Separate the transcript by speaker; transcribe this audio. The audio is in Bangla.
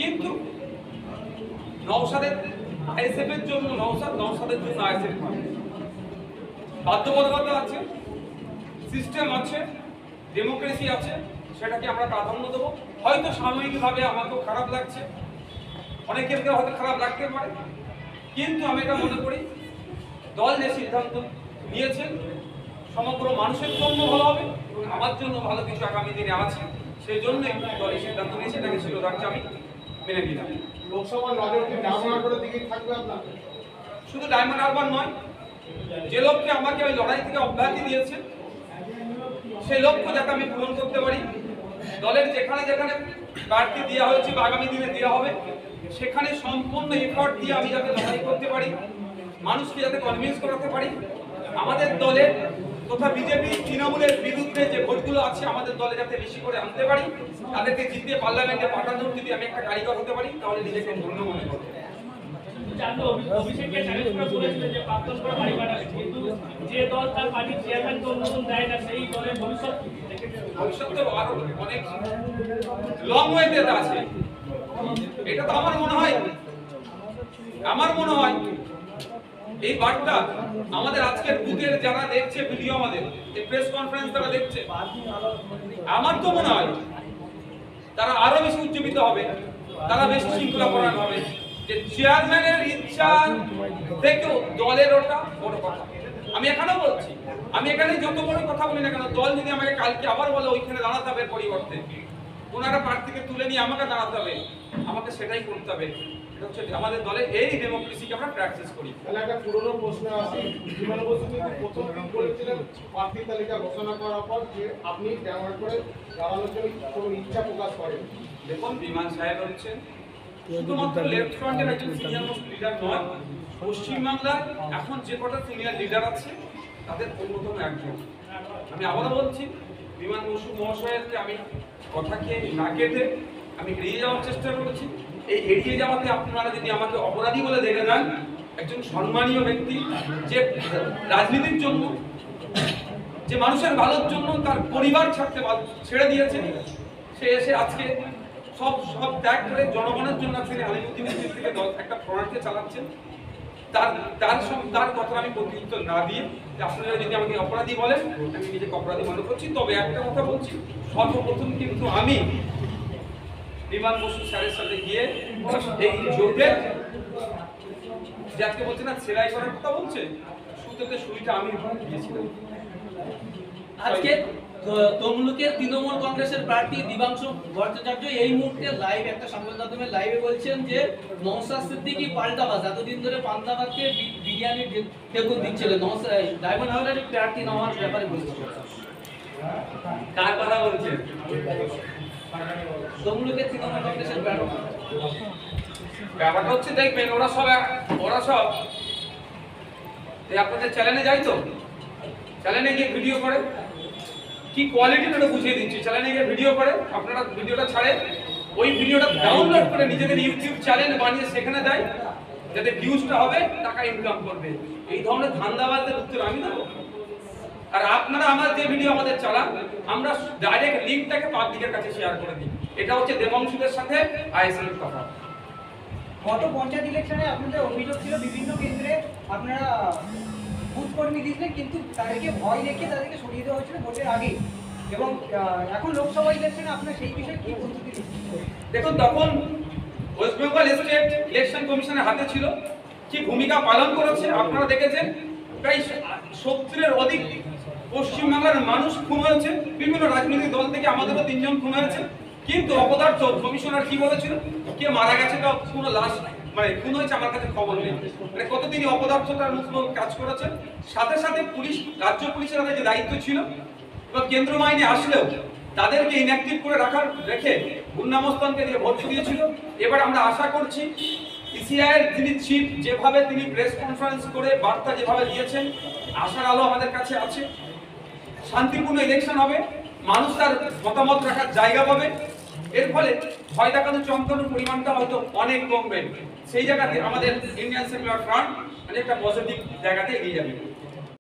Speaker 1: কিন্তু নওশাদের আইএসএফের জন্য নওশাদের জন্য আইএসএফ বাধ্যবাধকতা আছে, সিস্টেম আছে, ডেমোক্রেসি আছে, সেটাকে আমরা প্রাধান্য দেবো। হয়তো সাময়িকভাবে আমাকেও খারাপ লাগছে, অনেকের হয়তো খারাপ লাগতে পারে, কিন্তু আমি এটা মনে করি দল যে সিদ্ধান্ত নিয়েছে সমগ্র মানুষের জন্য ভালো হবে, আমার জন্য ভালো কিছু আগামী দিনে আছে, সেই জন্যই দল এই সিদ্ধান্ত নিয়েছে। এটাকে ছিল রাখছে, আমি মেনে নিলাম।
Speaker 2: লোকসভার নজর কি ডায়মন্ড হারবারের দিকেই থাকবে আপনার?
Speaker 1: শুধু ডায়মন্ড হারবার নয়, যে লক্ষ্যে আমাকে ওই লড়াই থেকে অব্যাহতি দিয়েছে সেই লক্ষ্য যাতে আমি পূরণ করতে পারি, দলের যেখানে যেখানে প্রার্থী দেওয়া হয়েছে বা আগামী দিনে দেওয়া হবে সেখানে সম্পূর্ণ এফর্ট দিয়ে আমি যাতে লড়াই করতে পারি, মানুষকে যাতে কনভিন্স করাতে পারি, আমাদের দলের তথা বিজেপি তৃণমূলের বিরুদ্ধে যে ভোটগুলো আছে আমাদের দলে যাতে বেশি করে আনতে পারি, তাদেরকে জিতিয়ে পার্লামেন্টে পাঠানোর যদি আমি একটা কারিগর হতে পারি তাহলে নিজেকে ধন্য মনে করবো। ভবিষ্যৎ তো আরো অনেক লং ওয়েতে আছে। এটা তো আমার মনে হয় এই বার্তা আমাদের আজকের বুথের যারা দেখছে ভিডিও, আমাদের এই প্রেস কনফারেন্স যারা দেখছে, আমার তো মনে হয় তারা আরো বেশি উজ্জীবিত হবে, তারা বেশি শৃঙ্খলাপরায়ণ হবে। যে চেয়ারম্যানের ইচ্ছা থেকেও দলের ওটা বড় কথা। আমি এখানেও বলছি, আমি এখানে যত বড় কথা বলি না কেন, দল যদি আমাকে কালকে আবার বলে ওইখানে দাঁড়াতে হবে পরিবর্তে কোন একটা প্রার্থীকে তুলে নিয়ে আমাকে দাঁড়াতে হবে, আমাকে সেটাই করতে হবে। এটা হচ্ছে আমাদের দলে এই ডেমোক্রেসিকে আমরা প্র্যাকটিস করি।
Speaker 2: তাহলে একটা পুরনো প্রশ্ন আছে, জীবন বসু কিন্তু প্রথম দিন বলেছিলেন প্রার্থী তালিকা ঘোষণা করার পর যে আপনি ডায়মন্ড করে দাঁড়ানোর জন্য কোনো ইচ্ছা প্রকাশ করেন।
Speaker 1: দেখুন, বিমান সাহেব হচ্ছেন শুধুমাত্র লেফট ফ্রন্টের একজন সিনিয়র মোস্ট লিডার নয়, পশ্চিমবাংলার এখন যে কটা সিনিয়র লিডার আছে তাদের অন্যতম একজন। আমি আবারও বলছি, বিমান বসু মহাশয়কে আমি কথাকে না কেটে আমি এড়িয়ে যাওয়ার চেষ্টা করেছি। এই এড়িয়ে যাওয়াতে আপনারা যদি আমাকে অপরাধী বলে দেখে দেন, একজন সম্মানীয় ব্যক্তি যে রাজনীতির জন্য, যে মানুষের ভালোর জন্য তার পরিবার ছেড়ে দিয়েছে, সে এসে আজকে সব ত্যাগ করে জনগণের জন্য তিনি আলিমুদ্দিনের দিক থেকে একটা ফ্রন্টকে চালাচ্ছেন। তার কথা আমি প্রত্যুত্তর না দিয়ে, আপনারা যদি আমাকে অপরাধী বলেন আমি নিজেকে অপরাধী মনে করছি। তবে একটা কথা বলছি, সর্বপ্রথম কিন্তু আমি বিমান বসু স্যারের সাথে গিয়ে এই জোটে যে আজকে বলছে না সেলাই করার কথা বলছে, সুতোতে সুইটা আমি দিয়েছিলাম।
Speaker 3: আজকে তমলুকের তৃণমূল কংগ্রেসের প্রার্থী দিবাংশু ভট্টাচার্য এই মুহূর্তে লাইভ একটা সংবাদ মাধ্যমে লাইভে বলছেন যে নওশাদ সিদ্দিকী পাল্টাবাজ, এতদিন ধরে পান্তাবাদকে বিরিয়ানি টেকুন দিচ্ছিল, ডায়মন্ড হারবারের প্রার্থী নেওয়ার ব্যাপারে বলছে।
Speaker 1: কার কথা বলছেন?
Speaker 3: তমলুকের তৃণমূল কংগ্রেসের প্রার্থী।
Speaker 1: ব্যাপারটা হচ্ছে, দেখবেন ওরা সব আপনাদের চ্যানেলে যাই তো, চ্যানেলে গিয়ে ভিডিও করে, কি কোয়ালিটিটা বুঝিয়ে দিচ্ছি, চ্যানেলে গিয়ে ভিডিও করে, আপনারা ভিডিওটা ছাড়ে, ওই ভিডিওটা ডাউনলোড করে নিজেদের ইউটিউব চ্যানেল বানিয়ে সেখানে দেয়, যাতে ভিউজটা হবে, টাকা ইনকাম করবে। এই ধরনের ধান্দাবাজদের উত্তর আমি দেবো? আর আপনারা আমার যে ভিডিও আমাদের চালান, আমরা ডাইরেক্ট লিঙ্কটাকে পাবলিকের কাছে শেয়ার করে দিই। এটা হচ্ছে দেবাংশুদের সাথে আইএসএফের কথা।
Speaker 4: গত পঞ্চায়েত ইলেকশনে আপনাদের অভিযোগ ছিল বিভিন্ন কেন্দ্রে আপনারা বুথ কর্মী দিয়েছিলেন, কিন্তু তাদেরকে ভয় দেখিয়ে তাদেরকে সরিয়ে দেওয়া হয়েছিল ভোটের আগে, এবং এখন লোকসভা ইলেকশনে আপনার সেই বিষয়ে কি প্রস্তুতি নিচ্ছেন?
Speaker 1: দেখুন, তখন ওয়েস্ট বেঙ্গল স্টেট ইলেকশন কমিশনের হাতে ছিল, কি ভূমিকা পালন করেছে আপনারা দেখেছেন। প্রায় 70-এর অধিক পশ্চিমবাংলার মানুষ খুন হয়েছে, বিভিন্ন রাজনৈতিক দল থেকে আমাদেরও 3 জন খুন হয়েছে, কিন্তু অপদার্থ কমিশনার কি বলেছিল, কে মারা গেছে তা কোনো লাশ মানে খুন হয়েছে আমার কাছে খবর নেই। মানে কতদিনই অপদার্থতার মতো কাজ করেছে। সাথে সাথে পুলিশ, রাজ্য পুলিশের হাতে যে দায়িত্ব ছিল এবং কেন্দ্র বাহিনী আসলেও তাদেরকে ইনঅ্যাক্টিভ করে রেখে গুন্ডামস্তানকে দিয়ে ভোট দিয়েছিল। এবার আমরা আশা করছি ইসিআইয়ের যিনি চিফ, যেভাবে তিনি প্রেস কনফারেন্স করে বার্তা যেভাবে দিয়েছেন, আশার আলো আমাদের কাছে আছে। শান্তিপূর্ণ ইলেকশন হবে, মানুষ তার মতামত রাখার জায়গা পাবে, এর ফলে ভয় দেখানো চমকানোর পরিমাণটা হয়তো অনেক কমবে। সেই জায়গাতে আমাদের ইন্ডিয়ান সেকুলার ফ্রন্ট একটা পজিটিভ জায়গাতে এগিয়ে যাবে।